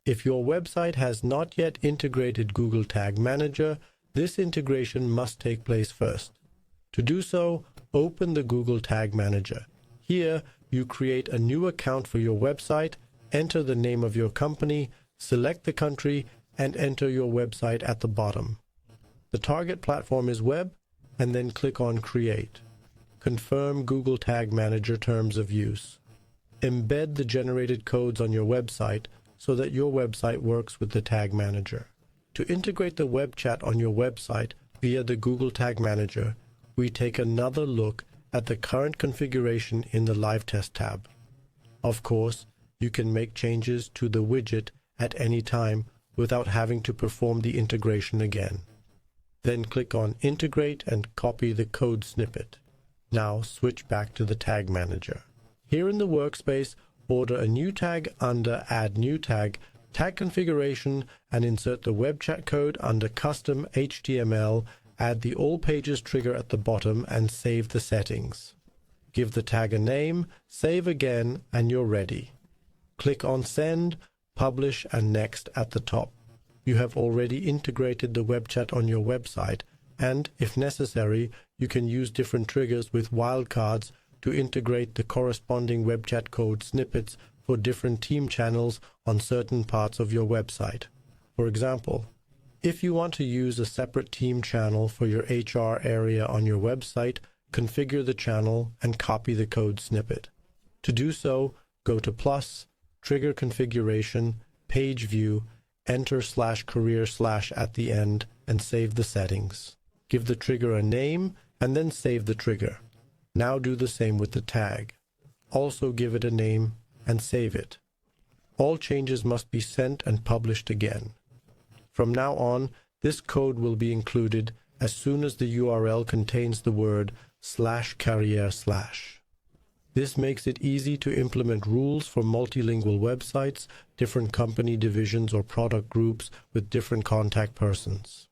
If your website has not yet integrated Google Tag Manager, this integration must take place first. To do so, open the Google Tag Manager. Here, you create a new account for your website, enter the name of your company, select the country, and enter your website at the bottom. The target platform is web, and then click on Create. Confirm Google Tag Manager terms of use. Embed the generated codes on your website so that your website works with the Tag Manager. To integrate the web chat on your website via the Google Tag Manager, we take another look at the current configuration in the Live Test tab. Of course, you can make changes to the widget at any time without having to perform the integration again. Then click on Integrate and copy the code snippet. Now switch back to the Tag Manager. Here in the workspace, order a new tag under Add New Tag, Tag Configuration, and insert the web chat code under Custom HTML, add the All Pages trigger at the bottom, and save the settings. Give the tag a name, save again, and you're ready. Click on Send, Publish, and Next at the top. You have already integrated the web chat on your website, and, if necessary, you can use different triggers with wildcards to integrate the corresponding web chat code snippets for different team channels on certain parts of your website. For example, if you want to use a separate team channel for your HR area on your website, configure the channel and copy the code snippet. To do so, go to Plus, Trigger Configuration, Page View, enter /career/ at the end, and save the settings. Give the trigger a name, and then save the trigger. Now do the same with the tag. Also give it a name and save it. All changes must be sent and published again. From now on, this code will be included as soon as the URL contains the word /career/. This makes it easy to implement rules for multilingual websites, different company divisions or product groups with different contact persons.